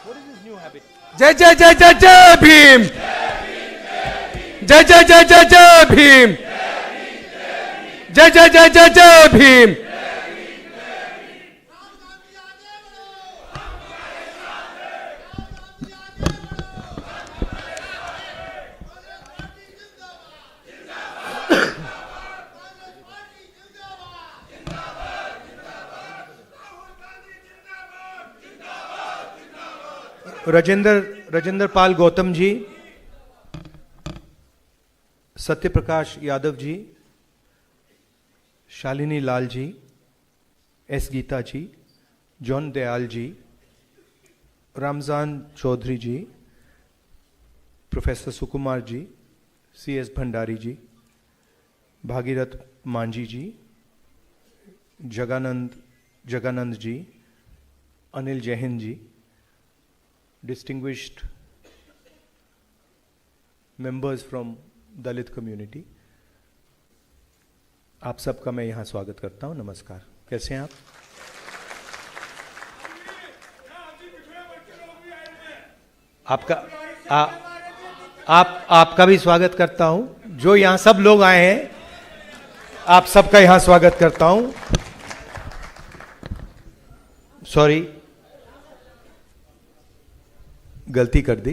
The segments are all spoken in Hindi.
जय जय जय जय जय भीम, जय जय जय जय जय भीम, जय जय जय जय जय Bhim. Rajendra Pal Gautam ji, Satyaprakash Yadav ji, Shalini Lal ji, S Geeta ji, John Dayal ji, Ramzan Chaudhary ji, professor Sukumar ji, C S Bhandari ji, Bhagirath Manjhi ji, Jaganand ji, Anil Jain ji, distinguished members from Dalit community, आप सबका मैं यहां स्वागत करता हूं। नमस्कार, कैसे हैं आप? आपका भी स्वागत करता हूं। जो यहां सब लोग आए हैं, आप सबका यहां स्वागत करता हूं। सॉरी, गलती कर दी।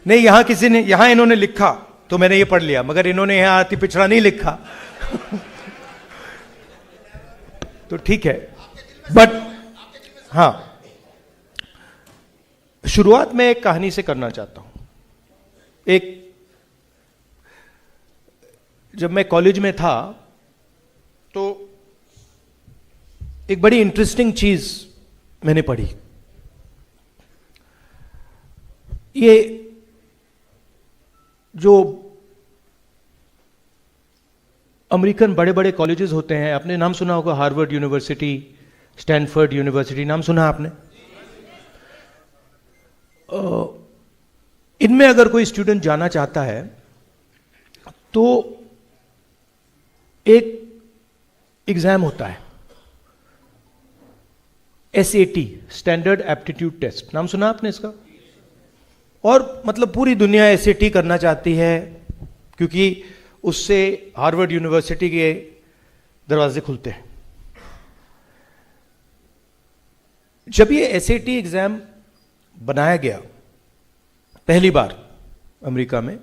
नहीं, यहां किसी ने, यहां इन्होंने लिखा तो मैंने ये पढ़ लिया, मगर इन्होंने यहां अति पिछड़ा नहीं लिखा। तो ठीक है, बट हां, शुरुआत में एक कहानी से करना चाहता हूं। जब मैं कॉलेज में था तो एक बड़ी इंटरेस्टिंग चीज मैंने पढ़ी। ये जो अमेरिकन बड़े बड़े कॉलेजेस होते हैं, आपने नाम सुना होगा, हार्वर्ड यूनिवर्सिटी, स्टैनफोर्ड यूनिवर्सिटी, नाम सुना आपने? इनमें अगर कोई स्टूडेंट जाना चाहता है तो एक एग्जाम होता है, SAT, स्टैंडर्ड एप्टीट्यूड टेस्ट। नाम सुना आपने इसका? और मतलब पूरी दुनिया SAT करना चाहती है, क्योंकि उससे हार्वर्ड यूनिवर्सिटी के दरवाजे खुलते हैं। जब ये SAT एग्जाम बनाया गया पहली बार अमेरिका में,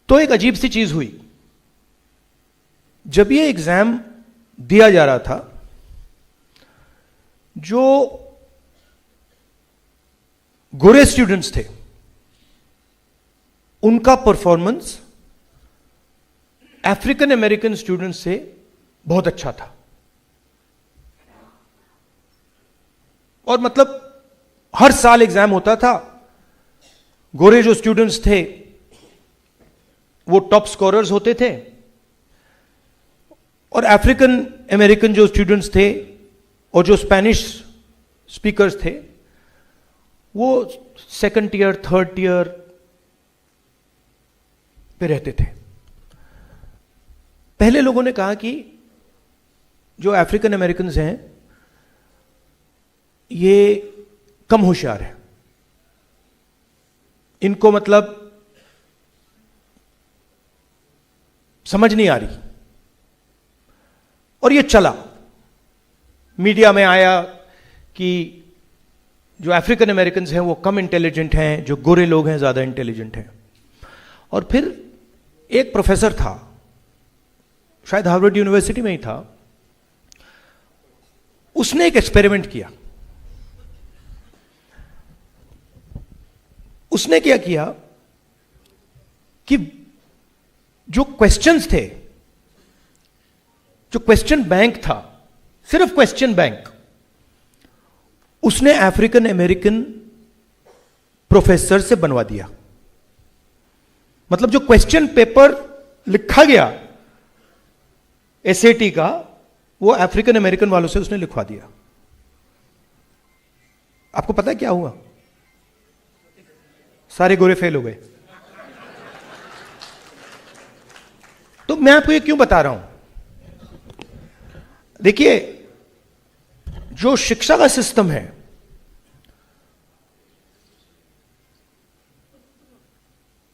तो एक अजीब सी चीज हुई। जब ये एग्जाम दिया जा रहा था, जो गोरे स्टूडेंट्स थे, उनका परफॉर्मेंस अफ्रीकन अमेरिकन स्टूडेंट्स से बहुत अच्छा था। और मतलब हर साल एग्जाम होता था, गोरे जो स्टूडेंट्स थे वो टॉप स्कोरर्स होते थे, और अफ्रीकन अमेरिकन जो स्टूडेंट्स थे और जो स्पेनिश स्पीकर्स थे, वो सेकंड टियर, थर्ड टियर पे रहते थे। पहले लोगों ने कहा कि जो अफ्रीकन अमेरिकन हैं ये कम होशियार है, इनको मतलब समझ नहीं आ रही। और ये चला, मीडिया में आया कि जो अफ्रीकन अमेरिकन हैं वो कम इंटेलिजेंट हैं, जो गोरे लोग हैं ज्यादा इंटेलिजेंट हैं। और फिर एक प्रोफेसर था, शायद हार्वर्ड यूनिवर्सिटी में ही था, उसने एक एक्सपेरिमेंट किया। उसने क्या किया कि जो क्वेश्चंस थे, जो क्वेश्चन बैंक था, सिर्फ क्वेश्चन बैंक, उसने अफ्रीकन अमेरिकन प्रोफेसर से बनवा दिया। मतलब जो क्वेश्चन पेपर लिखा गया SAT का, वो अफ्रीकन अमेरिकन वालों से उसने लिखवा दिया। आपको पता है क्या हुआ? सारे गोरे फेल हो गए। तो मैं आपको ये क्यों बता रहा हूं? देखिए, जो शिक्षा का सिस्टम है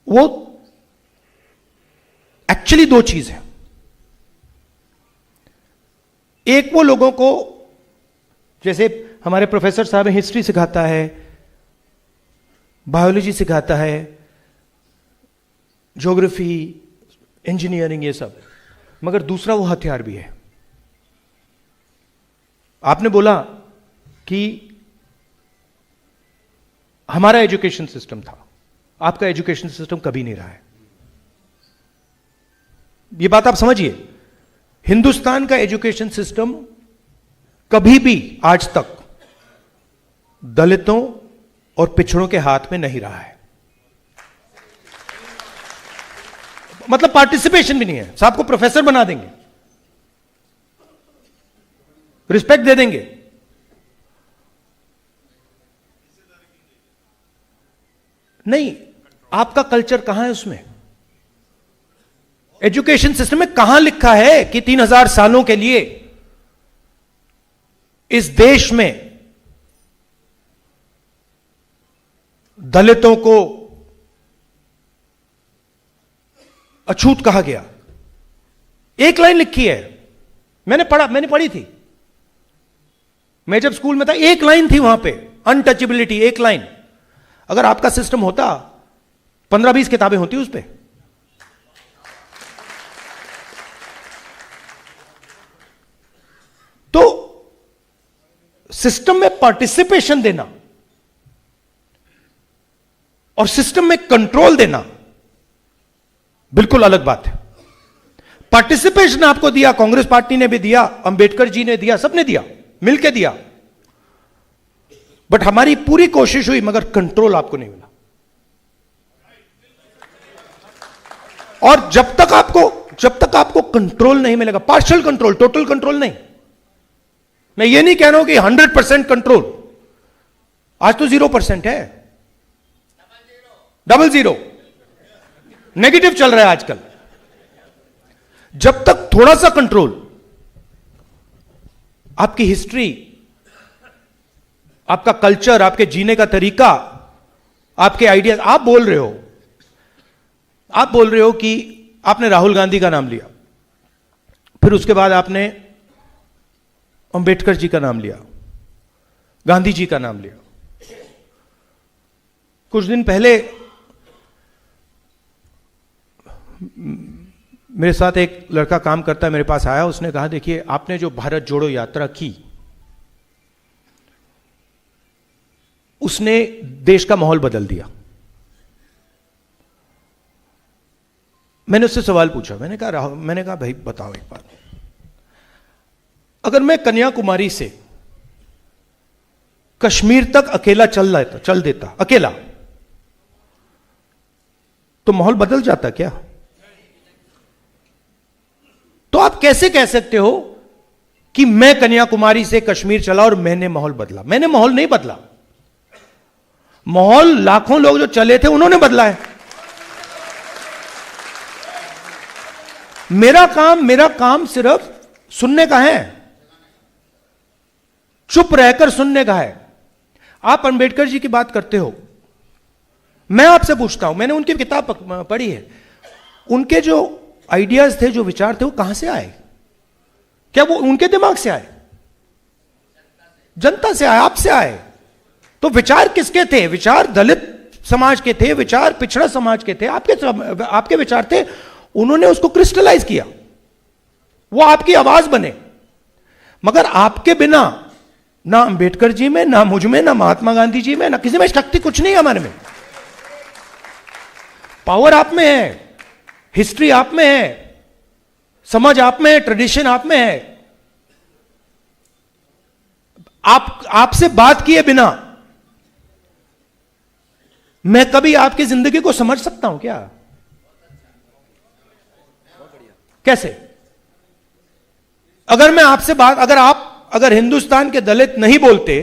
वो एक्चुअली दो चीज है। एक वो लोगों को, जैसे हमारे प्रोफेसर साहब हिस्ट्री सिखाता है, बायोलॉजी सिखाता है, ज्योग्राफी, इंजीनियरिंग, ये सब, मगर दूसरा वो हथियार भी है। आपने बोला कि हमारा एजुकेशन सिस्टम था, आपका एजुकेशन सिस्टम कभी नहीं रहा है। ये बात आप समझिए, हिंदुस्तान का एजुकेशन सिस्टम कभी भी आज तक दलितों और पिछड़ों के हाथ में नहीं रहा है। मतलब पार्टिसिपेशन भी नहीं है। साहब को प्रोफेसर बना देंगे, रिस्पेक्ट दे देंगे, नहीं, आपका कल्चर कहां है उसमें? एजुकेशन सिस्टम में कहां लिखा है कि 3000 सालों के लिए इस देश में दलितों को अछूत कहा गया? एक लाइन लिखी है, मैंने पढ़ी थी, मैं जब स्कूल में था, एक लाइन थी वहां पे, अनटचेबिलिटी, एक लाइन। अगर आपका सिस्टम होता 15-20 किताबें होती उस पे। तो सिस्टम में पार्टिसिपेशन देना और सिस्टम में कंट्रोल देना बिल्कुल अलग बात है। पार्टिसिपेशन आपको दिया, कांग्रेस पार्टी ने भी दिया, अंबेडकर जी ने दिया, सबने दिया, मिलकर दिया, बट हमारी पूरी कोशिश हुई, मगर कंट्रोल आपको नहीं मिला। और जब तक आपको कंट्रोल नहीं मिलेगा, पार्शियल कंट्रोल, टोटल कंट्रोल नहीं, मैं ये नहीं कह रहा हूं कि 100% कंट्रोल, आज तो 0% है, 00 नेगेटिव चल रहा है आजकल। जब तक थोड़ा सा कंट्रोल, आपकी हिस्ट्री, आपका कल्चर, आपके जीने का तरीका, आपके आइडियाज, आप बोल रहे हो कि आपने राहुल गांधी का नाम लिया, फिर उसके बाद आपने अंबेडकर जी का नाम लिया, गांधी जी का नाम लिया। कुछ दिन पहले मेरे साथ एक लड़का काम करता है, मेरे पास आया, उसने कहा, देखिए आपने जो भारत जोड़ो यात्रा की, उसने देश का माहौल बदल दिया। मैंने उससे सवाल पूछा, मैंने कहा भाई बताओ एक बात, अगर मैं कन्याकुमारी से कश्मीर तक अकेला चल देता अकेला, तो माहौल बदल जाता क्या? तो आप कैसे कह सकते हो कि मैं कन्याकुमारी से कश्मीर चला और मैंने माहौल बदला? मैंने माहौल नहीं बदला, माहौल लाखों लोग जो चले थे उन्होंने बदला है। मेरा काम सिर्फ सुनने का है, चुप रहकर सुनने का है। आप अंबेडकर जी की बात करते हो, मैं आपसे पूछता हूं, मैंने उनकी किताब पढ़ी है, उनके जो आइडियाज थे, जो विचार थे, वो कहां से आए? क्या वो उनके दिमाग से आए? जनता से आए, आपसे आए? तो विचार किसके थे? विचार दलित समाज के थे, विचार पिछड़ा समाज के थे, आपके विचार थे। उन्होंने उसको क्रिस्टलाइज किया, वो आपकी आवाज बने। मगर आपके बिना ना अंबेडकर जी में, ना मुझ में, ना महात्मा गांधी जी में, ना किसी में शक्ति कुछ नहीं है हमारे में। पावर आप में है, हिस्ट्री आप में है, समझ आप में है, ट्रेडिशन आप में है। आपसे बात किए बिना मैं कभी आपकी जिंदगी को समझ सकता हूं क्या? कैसे? अगर मैं आपसे बात, अगर हिंदुस्तान के दलित नहीं बोलते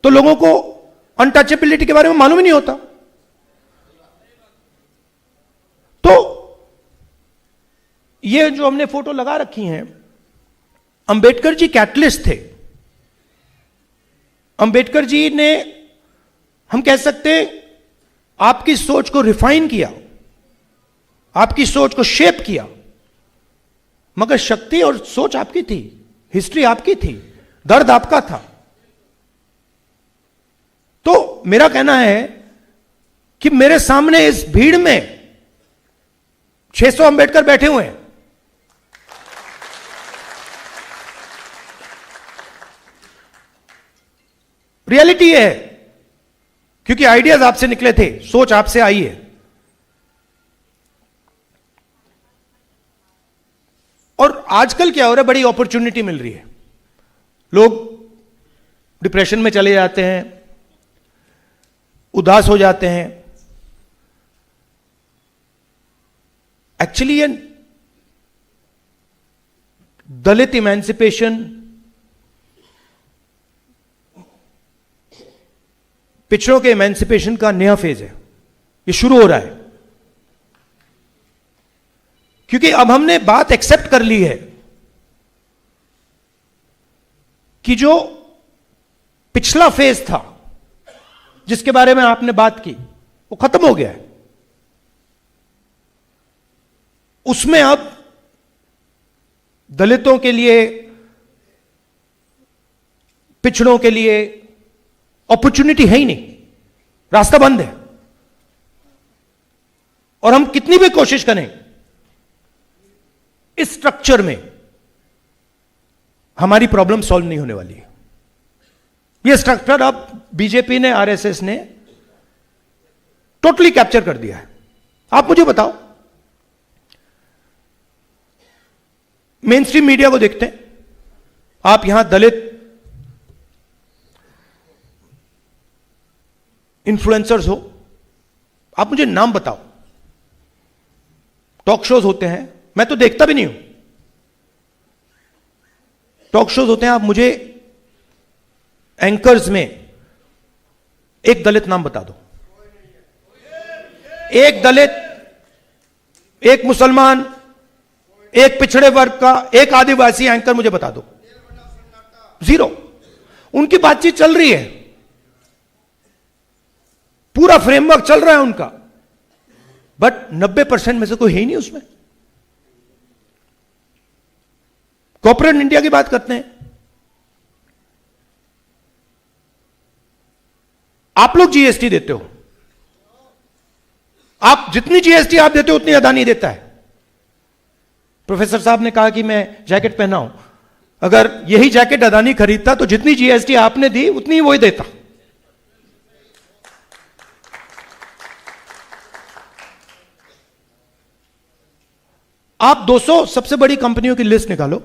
तो लोगों को अनटचेबिलिटी के बारे में मालूम ही नहीं होता। तो ये जो हमने फोटो लगा रखी हैं, अंबेडकर जी कैटलिस्ट थे अंबेडकर जी ने, हम कह सकते हैं, आपकी सोच को रिफाइन किया, आपकी सोच को शेप किया, मगर शक्ति और सोच आपकी थी, हिस्ट्री आपकी थी, दर्द आपका था। तो मेरा कहना है कि मेरे सामने इस भीड़ में 600 अंबेडकर बैठे हुए हैं। रियलिटी है, क्योंकि आइडियाज आपसे निकले थे, सोच आपसे आई है। और आजकल क्या हो रहा है, बड़ी अपॉर्चुनिटी मिल रही है। लोग डिप्रेशन में चले जाते हैं, उदास हो जाते हैं। एक्चुअली ये दलित इमेंसिपेशन, पिछड़ों के इमेंसिपेशन का नया फेज है, ये शुरू हो रहा है। क्योंकि अब हमने बात एक्सेप्ट कर ली है कि जो पिछला फेज था जिसके बारे में आपने बात की, वो खत्म हो गया है। उसमें अब दलितों के लिए, पिछड़ों के लिए अपॉर्चुनिटी है ही नहीं, रास्ता बंद है। और हम कितनी भी कोशिश करें, इस स्ट्रक्चर में हमारी प्रॉब्लम सॉल्व नहीं होने वाली है। यह स्ट्रक्चर अब बीजेपी ने, आरएसएस ने टोटली कैप्चर कर दिया है। आप मुझे बताओ, मेन स्ट्रीम मीडिया को देखते हैं, आप यहां दलित इन्फ्लुएंसर्स हो, आप मुझे नाम बताओ। टॉक शोज होते हैं, मैं तो देखता भी नहीं हूं, टॉक शोज होते हैं, आप मुझे एंकर्स में एक दलित नाम बता दो। एक दलित, एक मुसलमान, एक पिछड़े वर्ग का, एक आदिवासी एंकर मुझे बता दो। जीरो। उनकी बातचीत चल रही है, पूरा फ्रेमवर्क चल रहा है उनका, बट 90% में से कोई है ही नहीं उसमें। कॉर्पोरेट इंडिया की बात करते हैं, आप लोग जीएसटी देते हो, आप जितनी जीएसटी आप देते हो उतनी अदानी देता है। प्रोफेसर साहब ने कहा कि मैं जैकेट पहना हूं, अगर यही जैकेट अदानी खरीदता तो जितनी जीएसटी आपने दी उतनी वही देता। आप 200 सबसे बड़ी कंपनियों की लिस्ट निकालो,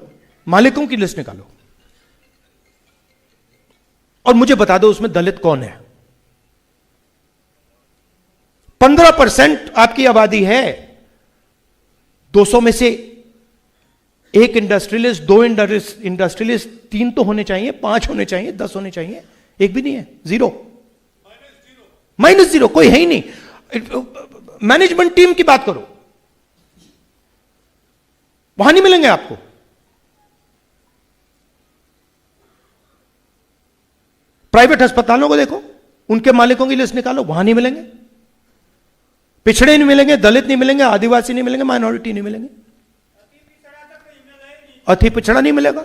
मालिकों की लिस्ट निकालो, और मुझे बता दो उसमें दलित कौन है। 15% आपकी आबादी है, 200 में से एक इंडस्ट्रियलिस्ट, 2 इंडस्ट्रियलिस्ट, 3 तो होने चाहिए, 5 होने चाहिए, 10 होने चाहिए, एक भी नहीं है, जीरो, -0, कोई है ही नहीं। मैनेजमेंट टीम की बात करो, वहां नहीं मिलेंगे आपको। प्राइवेट अस्पतालों को देखो, उनके मालिकों की लिस्ट निकालो, वहां नहीं मिलेंगे। पिछड़े नहीं मिलेंगे, दलित नहीं मिलेंगे, आदिवासी नहीं मिलेंगे, माइनॉरिटी नहीं मिलेंगे, अति पिछड़ा नहीं मिलेगा।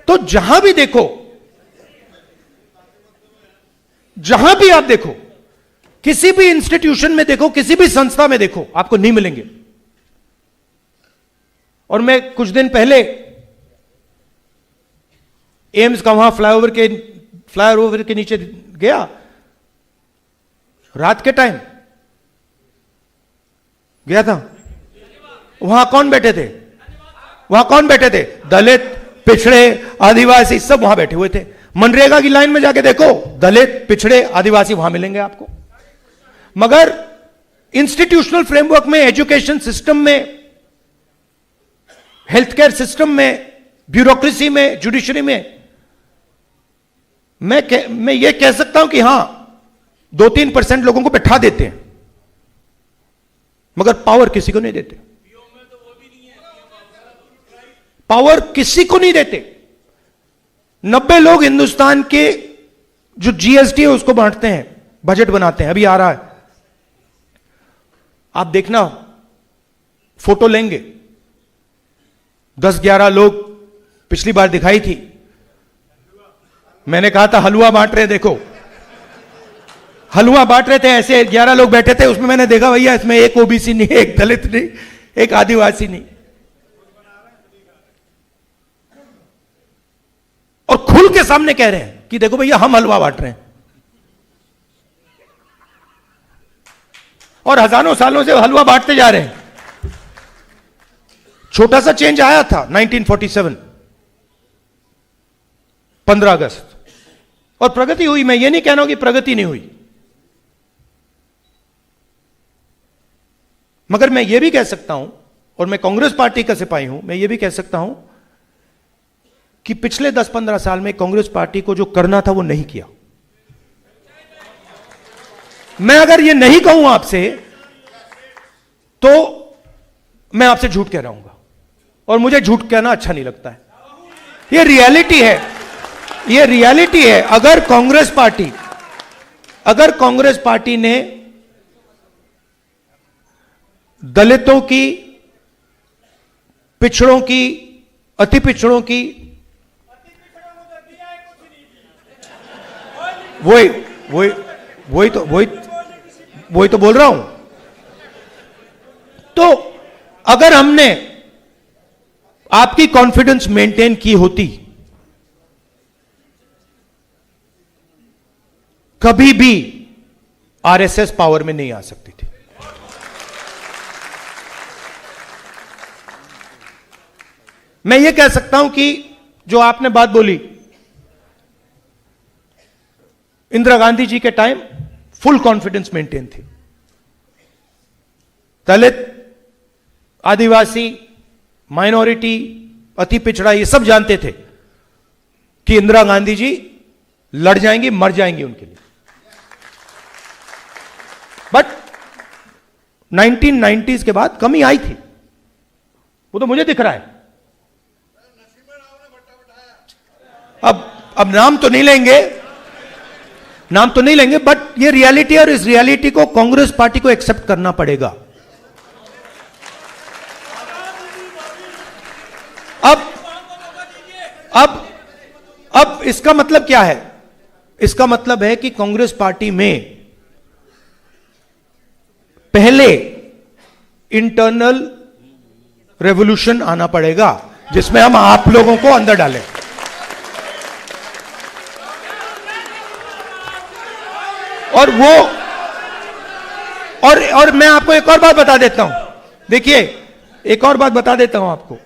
तो जहां भी देखो, जहां भी आप देखो, किसी भी इंस्टीट्यूशन में देखो, किसी भी संस्था में देखो, आपको नहीं मिलेंगे। और मैं कुछ दिन पहले एम्स का वहां फ्लाईओवर के नीचे गया, रात के टाइम गया था। वहां कौन बैठे थे? वहां कौन बैठे थे? दलित, पिछड़े, आदिवासी, सब वहां बैठे हुए थे। मनरेगा की लाइन में जाके देखो, दलित, पिछड़े, आदिवासी वहां मिलेंगे आपको। मगर इंस्टीट्यूशनल फ्रेमवर्क में, एजुकेशन सिस्टम में, हेल्थ केयर सिस्टम में, ब्यूरोक्रेसी में, जुडिशरी में, मैं ये कह सकता हूं कि हां 2-3% लोगों को बैठा देते हैं, मगर पावर किसी को नहीं देते। पावर किसी को नहीं देते। 90 लोग हिंदुस्तान के जो जीएसटी है उसको बांटते हैं, बजट बनाते हैं, अभी आ रहा है, आप देखना, फोटो लेंगे। 10-11 लोग पिछली बार दिखाई थी, मैंने कहा था हलवा बांट रहे, देखो हलवा बांट रहे थे, ऐसे 11 लोग बैठे थे, उसमें मैंने देखा भैया इसमें एक ओबीसी नहीं, एक दलित नहीं, एक आदिवासी नहीं, और खुल के सामने कह रहे हैं कि देखो भैया हम हलवा बांट रहे हैं। और हजारों सालों से हलवा बांटते जा रहे हैं। छोटा सा चेंज आया था 1947, 15 अगस्त, और प्रगति हुई। मैं ये नहीं कह रहा हूं कि प्रगति नहीं हुई, मगर मैं ये भी कह सकता हूं, और मैं कांग्रेस पार्टी का सिपाही हूं, मैं ये भी कह सकता हूं कि पिछले 10-15 साल में कांग्रेस पार्टी को जो करना था वो नहीं किया। मैं अगर ये नहीं कहूं आपसे तो मैं आपसे झूठ कह रहा हूं, और मुझे झूठ कहना अच्छा नहीं लगता है। ये रियलिटी है, ये रियलिटी है। अगर कांग्रेस पार्टी ने दलितों की, पिछड़ों की, अति पिछड़ों की, वही तो बोल रहा हूं। तो अगर हमने आपकी कॉन्फिडेंस मेंटेन की होती, कभी भी आरएसएस पावर में नहीं आ सकती थी। मैं ये कह सकता हूं कि जो आपने बात बोली, इंदिरा गांधी जी के टाइम फुल कॉन्फिडेंस मेंटेन थी। दलित, आदिवासी, माइनॉरिटी, अति पिछड़ा, ये सब जानते थे कि इंदिरा गांधी जी लड़ जाएंगी, मर जाएंगी उनके लिए। बट 1990s के बाद कमी आई थी, वो तो मुझे दिख रहा है। अब नाम तो नहीं लेंगे, बट ये रियलिटी है, और इस रियलिटी को कांग्रेस पार्टी को एक्सेप्ट करना पड़ेगा। अब इसका मतलब क्या है? इसका मतलब है कि कांग्रेस पार्टी में पहले इंटरनल रेवोल्यूशन आना पड़ेगा, जिसमें हम आप लोगों को अंदर डालें। और मैं आपको एक और बात बता देता हूं, देखिए एक और बात बता देता हूं आपको।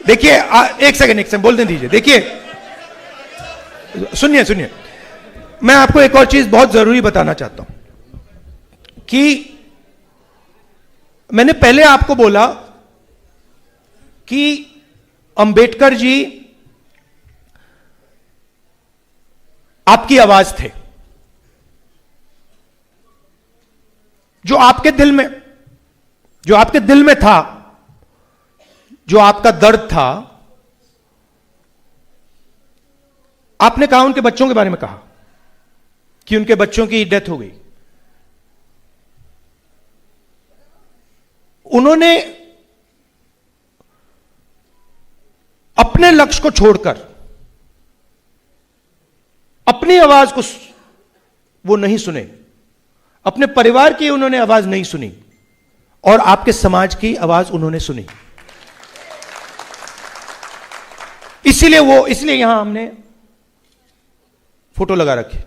देखिए एक सेकंड बोलने दीजिए। देखिए सुनिए, मैं आपको एक और चीज बहुत जरूरी बताना चाहता हूं कि मैंने पहले आपको बोला कि अंबेडकर जी आपकी आवाज थे, जो आपके दिल में था, जो आपका दर्द था। आपने कहा, उनके बच्चों के बारे में कहा कि उनके बच्चों की डेथ हो गई। उन्होंने अपने लक्ष्य को छोड़कर अपनी आवाज को वो नहीं सुने, अपने परिवार की उन्होंने आवाज नहीं सुनी, और आपके समाज की आवाज उन्होंने सुनी। इसलिए यहां हमने फोटो लगा रखी।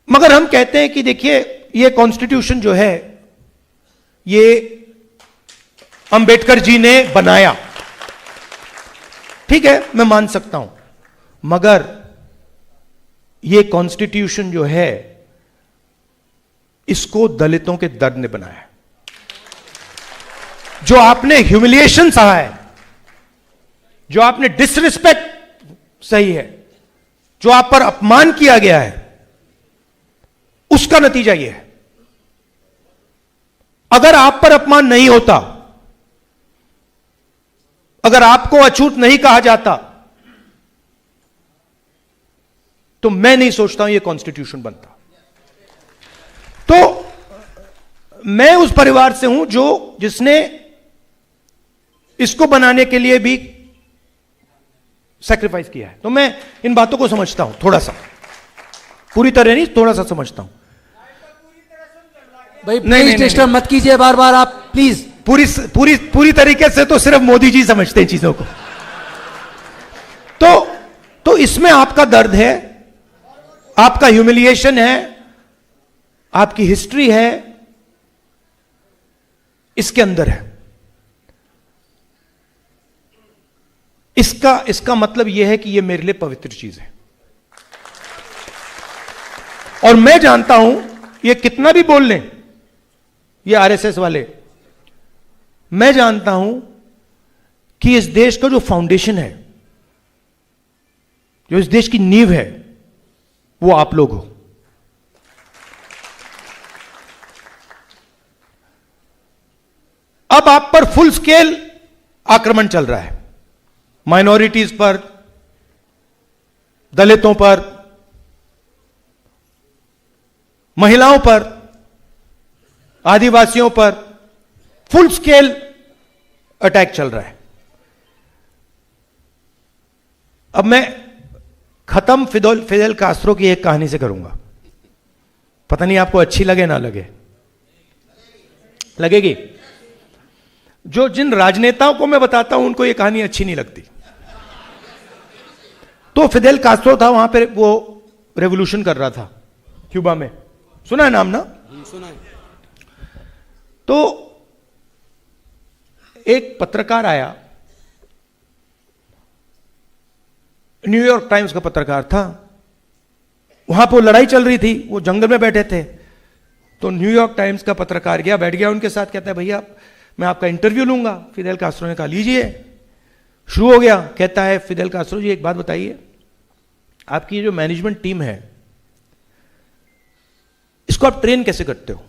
मगर हम कहते हैं कि देखिए, ये कॉन्स्टिट्यूशन जो है ये अंबेडकर जी ने बनाया, ठीक है, मैं मान सकता हूं, मगर ये कॉन्स्टिट्यूशन जो है इसको दलितों के दर्द ने बनाया। जो आपने ह्यूमिलिएशन सहा है, जो आपने डिसरिस्पेक्ट सही है, जो आप पर अपमान किया गया है, उसका नतीजा यह है। अगर आप पर अपमान नहीं होता, अगर आपको अछूत नहीं कहा जाता, तो मैं नहीं सोचता हूं यह कॉन्स्टिट्यूशन बनता। तो मैं उस परिवार से हूं जिसने इसको बनाने के लिए भी सैक्रिफाइस किया है। तो मैं इन बातों को समझता हूं, थोड़ा सा, पूरी तरह नहीं, थोड़ा सा समझता हूं। भाई प्लीज डिस्टर्ब मत कीजिए बार बार आप, प्लीज। पूरी तरीके से तो सिर्फ मोदी जी समझते हैं चीजों को। तो इसमें आपका दर्द है, आपका ह्यूमिलिएशन है, आपकी हिस्ट्री है, इसके अंदर है। इसका मतलब यह है कि यह मेरे लिए पवित्र चीज है। और मैं जानता हूं ये कितना भी बोल लें ये आरएसएस वाले, मैं जानता हूं कि इस देश का जो फाउंडेशन है, जो इस देश की नींव है, वो आप लोग हो। अब आप पर फुल स्केल आक्रमण चल रहा है, माइनॉरिटीज पर, दलितों पर, महिलाओं पर, आदिवासियों पर फुल स्केल अटैक चल रहा है। अब मैं खत्म फिदेल कास्ट्रो की एक कहानी से करूंगा, पता नहीं आपको अच्छी लगे ना लगे, लगेगी। जिन राजनेताओं को मैं बताता हूं उनको यह कहानी अच्छी नहीं लगती। तो फिदेल कास्ट्रो था, वहां पर वो रेवोल्यूशन कर रहा था क्यूबा में, सुना है नाम ना? सुना है। तो एक पत्रकार आया, न्यूयॉर्क टाइम्स का पत्रकार था, वहां पर लड़ाई चल रही थी, वो जंगल में बैठे थे। तो न्यूयॉर्क टाइम्स का पत्रकार गया, बैठ गया उनके साथ, कहता है भैया मैं आपका इंटरव्यू लूंगा। फिदेल कास्ट्रो ने कहा लीजिए। शुरू हो गया, कहता है फिदेल कास्ट्रो जी एक बात बताइए, आपकी जो मैनेजमेंट टीम है इसको आप ट्रेन कैसे करते हो?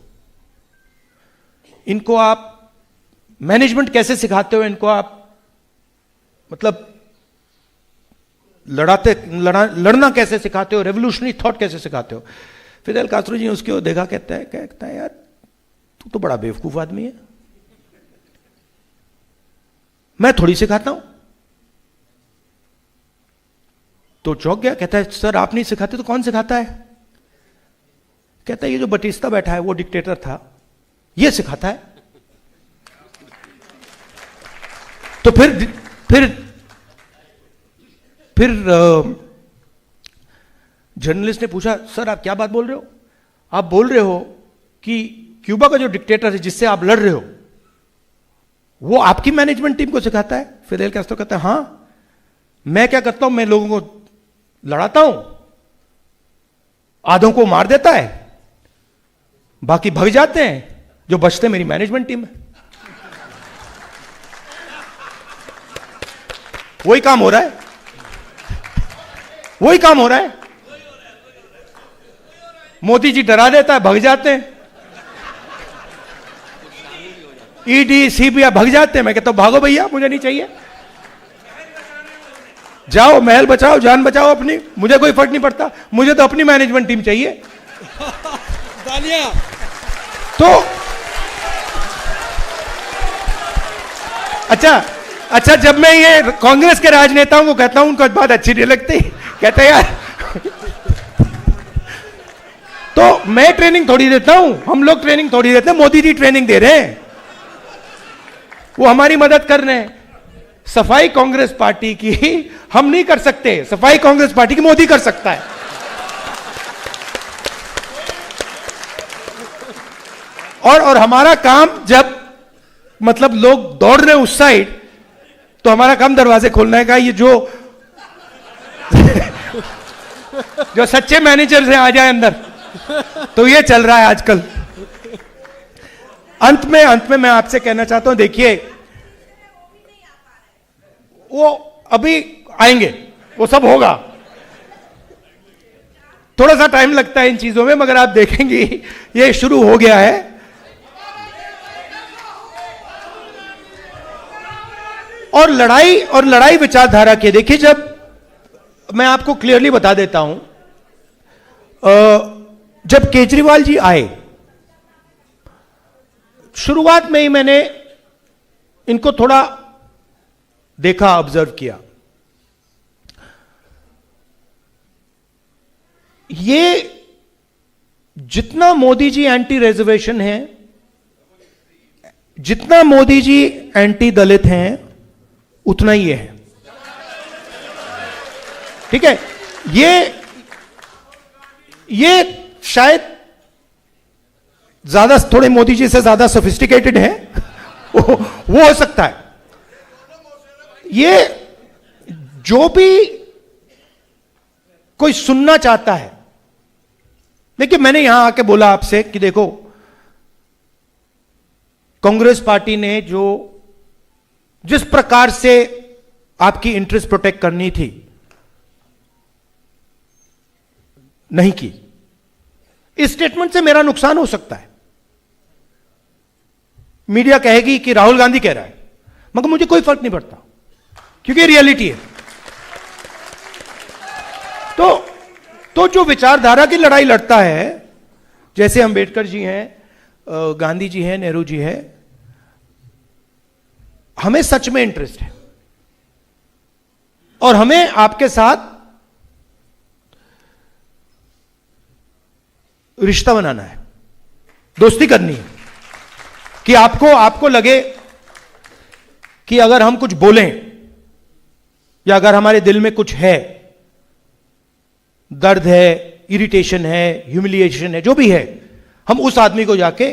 इनको आप मैनेजमेंट कैसे सिखाते हो? इनको आप मतलब लड़ना कैसे सिखाते हो? रेवोल्यूशनरी थॉट कैसे सिखाते हो? फिदेल कास्ट्रो जी उसकी ओर देखा, कहता है यार तू तो बड़ा बेवकूफ आदमी है, मैं थोड़ी सिखाता हूं। तो चौंक गया, कहता है सर आप नहीं सिखाते तो कौन सिखाता है? कहता है ये जो बटिस्ता बैठा है वो डिक्टेटर था, ये सिखाता है। तो फिर जर्नलिस्ट ने पूछा सर आप क्या बात बोल रहे हो? आप बोल रहे हो कि क्यूबा का जो डिक्टेटर है जिससे आप लड़ रहे हो वो आपकी मैनेजमेंट टीम को सिखाता है? फिदेल कास्ट्रो कहता है हां, मैं क्या करता हूं, मैं लोगों को लड़ाता हूं, आधों को मार देता है, बाकी भग जाते हैं, जो बचते मेरी मैनेजमेंट टीम है। वही काम हो रहा है, वही काम हो रहा है। मोदी जी डरा देता है, भग जाते हैं, ईडी सीबीआई भग जाते हैं। मैं कहता हूं भागो भैया, मुझे नहीं चाहिए, जाओ महल बचाओ, जान बचाओ अपनी, मुझे कोई फर्क नहीं पड़ता, मुझे तो अपनी मैनेजमेंट टीम चाहिए। तो अच्छा जब मैं ये कांग्रेस के राजनेताओं को कहता हूं उनको बात अच्छी नहीं लगती, कहते यार तो मैं ट्रेनिंग थोड़ी देता हूं, हम लोग ट्रेनिंग थोड़ी देते हैं, मोदी जी ट्रेनिंग दे रहे हैं, वो हमारी मदद कर रहे हैं। सफाई कांग्रेस पार्टी की हम नहीं कर सकते, सफाई कांग्रेस पार्टी की मोदी कर सकता है। और हमारा काम जब मतलब लोग दौड़ रहे हैं उस साइड, तो हमारा काम दरवाजे खोलने का, ये जो सच्चे मैनेजर से आ जाए अंदर, तो ये चल रहा है आजकल। अंत में मैं आपसे कहना चाहता हूं, देखिए वो अभी आएंगे, वो सब होगा, थोड़ा सा टाइम लगता है इन चीजों में, मगर आप देखेंगे ये शुरू हो गया है। और लड़ाई विचारधारा की, देखिए, जब मैं आपको क्लियरली बता देता हूं, जब केजरीवाल जी आए, शुरुआत में ही मैंने इनको थोड़ा देखा, ऑब्जर्व किया। ये जितना मोदी जी एंटी रिजर्वेशन है, जितना मोदी जी एंटी दलित हैं, उतना ही ये है। ठीक है, ये शायद ज्यादा, थोड़े मोदी जी से ज्यादा सोफिस्टिकेटेड है, वो हो सकता है। ये जो भी कोई सुनना चाहता है, देखिए, मैंने यहां आके बोला आपसे कि देखो, कांग्रेस पार्टी ने जिस प्रकार से आपकी इंटरेस्ट प्रोटेक्ट करनी थी, नहीं की। इस स्टेटमेंट से मेरा नुकसान हो सकता है। मीडिया कहेगी कि राहुल गांधी कह रहा है, मगर मुझे कोई फर्क नहीं पड़ता, क्योंकि रियलिटी है। तो जो विचारधारा की लड़ाई लड़ता है, जैसे अंबेडकर जी हैं, गांधी जी हैं, नेहरू जी हैं, हमें सच में इंटरेस्ट है और हमें आपके साथ रिश्ता बनाना है, दोस्ती करनी है, कि आपको लगे कि अगर हम कुछ बोलें या अगर हमारे दिल में कुछ है, दर्द है, इरिटेशन है, ह्यूमिलिएशन है, जो भी है, हम उस आदमी को जाके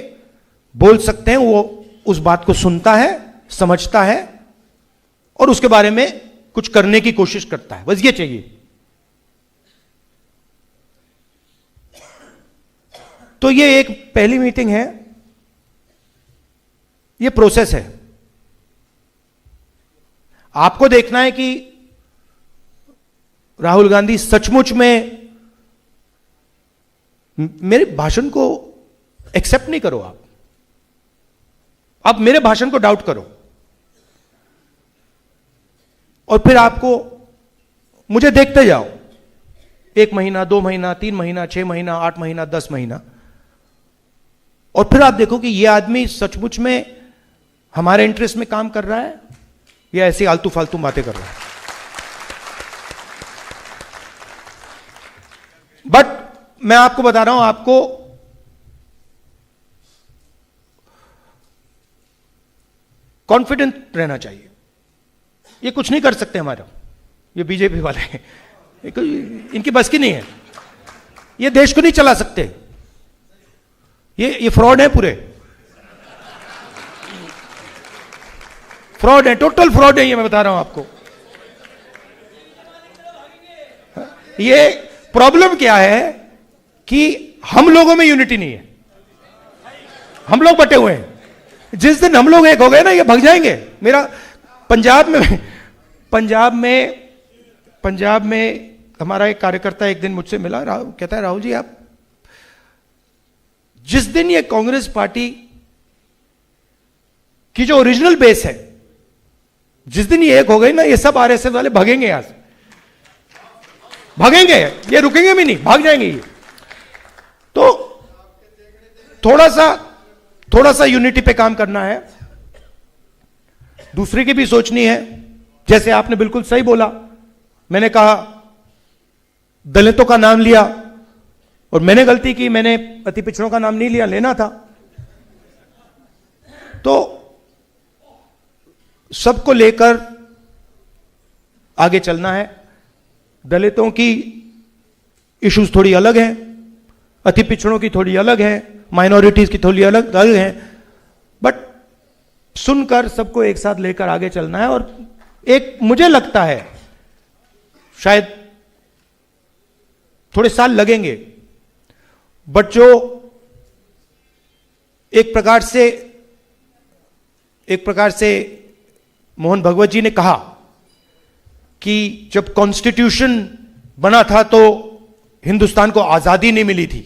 बोल सकते हैं। वो उस बात को सुनता है, समझता है और उसके बारे में कुछ करने की कोशिश करता है। बस ये चाहिए। तो ये एक पहली मीटिंग है, ये प्रोसेस है। आपको देखना है कि राहुल गांधी सचमुच में, मेरे भाषण को एक्सेप्ट नहीं करो, आप मेरे भाषण को डाउट करो और फिर आपको मुझे देखते जाओ, 1 महीना, 2 महीना, 3 महीना, 6 महीना, 8 महीना, 10 महीना, और फिर आप देखो कि यह आदमी सचमुच में हमारे इंटरेस्ट में काम कर रहा है या ऐसी आलतू फालतू बातें कर रहा है। बट मैं आपको बता रहा हूं, आपको कॉन्फिडेंट रहना चाहिए। ये कुछ नहीं कर सकते हमारा, ये बीजेपी वाले हैं, इनकी बस की नहीं है, ये देश को नहीं चला सकते, ये फ्रॉड है, पूरे फ्रॉड है, टोटल फ्रॉड है, ये मैं बता रहा हूं आपको। ये प्रॉब्लम क्या है कि हम लोगों में यूनिटी नहीं है, हम लोग बटे हुए हैं। जिस दिन हम लोग एक हो गए ना, ये भाग जाएंगे। मेरा पंजाब में हमारा एक कार्यकर्ता एक दिन मुझसे मिला, कहता है, राहुल जी, आप जिस दिन ये कांग्रेस पार्टी की जो ओरिजिनल बेस है, जिस दिन ये एक हो गई ना, ये सब आरएसएस वाले भागेंगे, यहां से भागेंगे, ये रुकेंगे भी नहीं, भाग जाएंगे ये। तो थोड़ा सा यूनिटी पे काम करना है, दूसरे की भी सोचनी है। जैसे आपने बिल्कुल सही बोला, मैंने कहा दलितों का नाम लिया और मैंने गलती की, मैंने अति पिछड़ों का नाम नहीं लिया, लेना था। तो सबको लेकर आगे चलना है। दलितों की इश्यूज थोड़ी अलग हैं, अति पिछड़ों की थोड़ी अलग है, माइनॉरिटीज की थोड़ी अलग है, बट सुनकर सबको एक साथ लेकर आगे चलना है। और एक मुझे लगता है शायद थोड़े साल लगेंगे, बट जो एक प्रकार से मोहन भगवत जी ने कहा कि जब कॉन्स्टिट्यूशन बना था तो हिंदुस्तान को आजादी नहीं मिली थी,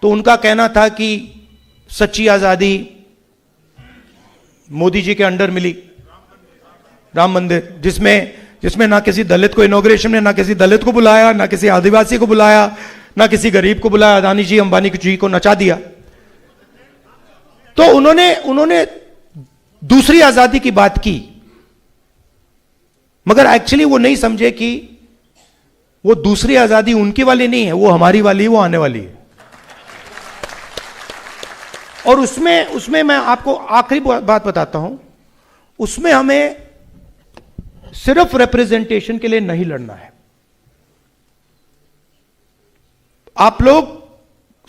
तो उनका कहना था कि सच्ची आजादी मोदी जी के अंडर मिली, राम मंदिर, जिसमें ना किसी दलित को इनॉग्रेशन में, ना किसी दलित को बुलाया, ना किसी आदिवासी को बुलाया, ना किसी गरीब को बुलाया, अदानी जी अंबानी जी को नचा दिया। तो उन्होंने दूसरी आजादी की बात की, मगर एक्चुअली वो नहीं समझे कि वो दूसरी आजादी उनकी वाली नहीं है, वो हमारी वाली है, वो आने वाली है। और उसमें मैं आपको आखिरी बात बताता हूं, उसमें हमें सिर्फ रिप्रेजेंटेशन के लिए नहीं लड़ना है। आप लोग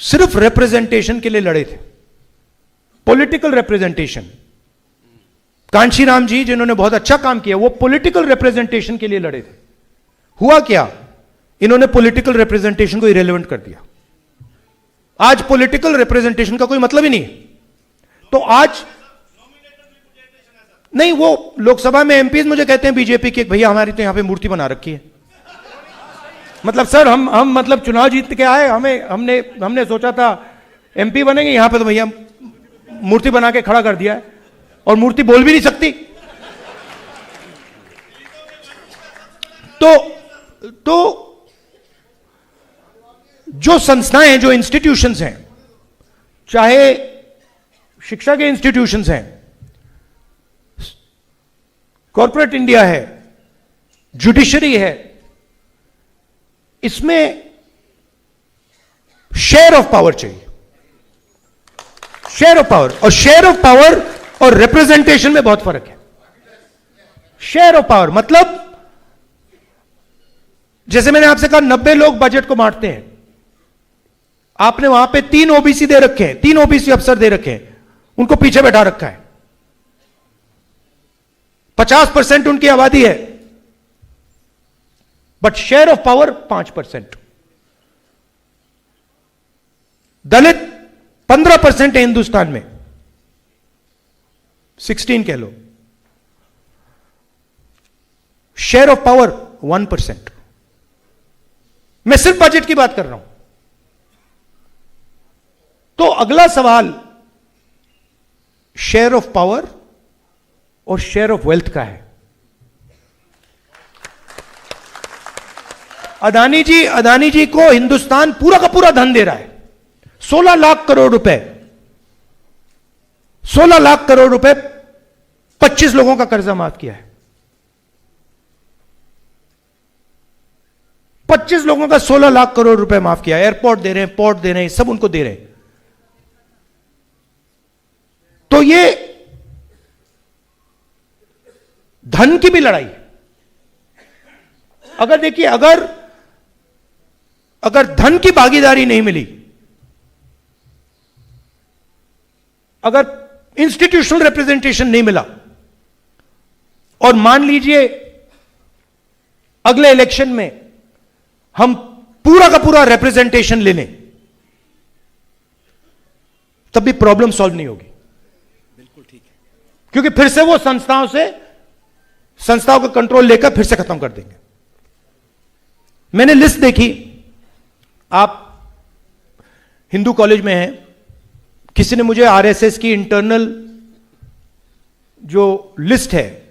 सिर्फ रिप्रेजेंटेशन के लिए लड़े थे, पॉलिटिकल रिप्रेजेंटेशन। कांशी राम जी जिन्होंने बहुत अच्छा काम किया, वो पॉलिटिकल रिप्रेजेंटेशन के लिए लड़े थे। हुआ क्या, इन्होंने पॉलिटिकल रिप्रेजेंटेशन को इरेलेवेंट कर दिया। आज पॉलिटिकल रिप्रेजेंटेशन का कोई मतलब ही नहीं है। तो आज नहीं, वो लोकसभा में एमपीज मुझे कहते हैं बीजेपी के, भैया हमारी तो यहां पे मूर्ति बना रखी है। मतलब सर हम मतलब चुनाव जीत के आए, हमने सोचा था एमपी बनेंगे, यहां पे तो भैया मूर्ति बना के खड़ा कर दिया है, और मूर्ति बोल भी नहीं सकती। तो जो संस्थाएं हैं, जो इंस्टीट्यूशंस हैं, चाहे शिक्षा के इंस्टीट्यूशंस हैं, कॉर्पोरेट इंडिया है, जुडिशरी है, इसमें शेयर ऑफ पावर चाहिए, शेयर ऑफ पावर। और शेयर ऑफ पावर और रिप्रेजेंटेशन में बहुत फर्क है। शेयर ऑफ पावर मतलब, जैसे मैंने आपसे कहा 90 लोग बजट को बांटते हैं, आपने वहां पे 3 ओबीसी दे रखे हैं, 3 ओबीसी अफसर दे रखे हैं, उनको पीछे बैठा रखा है, 50% उनकी आबादी है, बट शेयर ऑफ पावर 5%। दलित 15% है हिंदुस्तान में, 16 कह लो, शेयर ऑफ पावर 1%। मैं सिर्फ बजट की बात कर रहा हूं। तो अगला सवाल शेयर ऑफ पावर और शेयर ऑफ वेल्थ का है। अदानी जी को हिंदुस्तान पूरा का पूरा धन दे रहा है, 16 लाख करोड़ रुपए, 16 लाख करोड़ रुपए 25 लोगों का कर्जा माफ किया है। 25 लोगों का 16 लाख करोड़ रुपए माफ किया है। एयरपोर्ट दे रहे हैं, पोर्ट दे रहे हैं, सब उनको दे रहे हैं। तो ये धन की भी लड़ाई है। अगर देखिए, अगर धन की भागीदारी नहीं मिली, अगर इंस्टीट्यूशनल रिप्रेजेंटेशन नहीं मिला, और मान लीजिए अगले इलेक्शन में हम पूरा का पूरा रिप्रेजेंटेशन ले लें, तब भी प्रॉब्लम सॉल्व नहीं होगी। बिल्कुल ठीक है, क्योंकि फिर से वो संस्थाओं का कंट्रोल लेकर फिर से खत्म कर देंगे। मैंने लिस्ट देखी, आप हिंदू कॉलेज में हैं, किसी ने मुझे आरएसएस की इंटरनल जो लिस्ट है,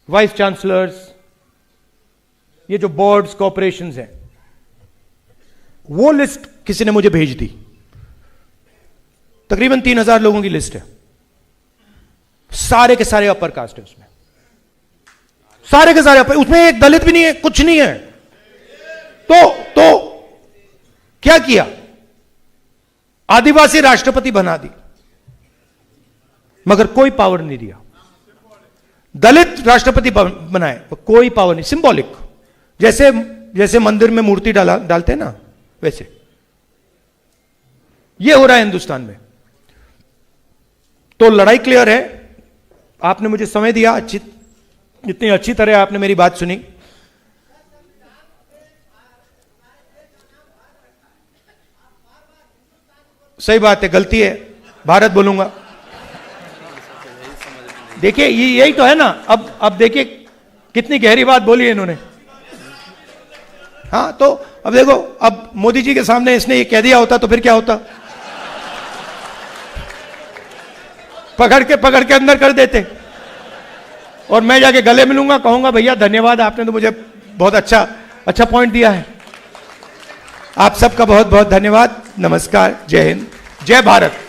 वाइस चांसलर्स, ये जो बोर्ड्स कॉर्पोरेशंस हैं, वो लिस्ट किसी ने मुझे भेज दी। तकरीबन 3000 लोगों की लिस्ट है, सारे के सारे अपर कास्ट है उसमें, सारे के सारे अपर, उसमें एक दलित भी नहीं है, कुछ नहीं है। तो क्या किया, आदिवासी राष्ट्रपति बना दी, मगर कोई पावर नहीं दिया। दलित राष्ट्रपति बनाए, कोई पावर नहीं, सिंबॉलिक, जैसे मंदिर में मूर्ति डालते हैं ना, वैसे ये हो रहा है हिंदुस्तान में। तो लड़ाई क्लियर है। आपने मुझे समय दिया, इतनी अच्छी तरह आपने मेरी बात सुनी। सही बात है, गलती है, भारत बोलूंगा। देखिए यही तो है ना। अब देखिए, कितनी गहरी बात बोली है इन्होंने। हाँ, तो अब देखो, अब मोदी जी के सामने इसने ये कह दिया होता तो फिर क्या होता? पकड़ के अंदर कर देते, और मैं जाके गले मिलूंगा, कहूंगा भैया धन्यवाद, आपने तो मुझे बहुत अच्छा पॉइंट दिया है। आप सबका बहुत बहुत धन्यवाद। नमस्कार, जय हिंद, जय भारत।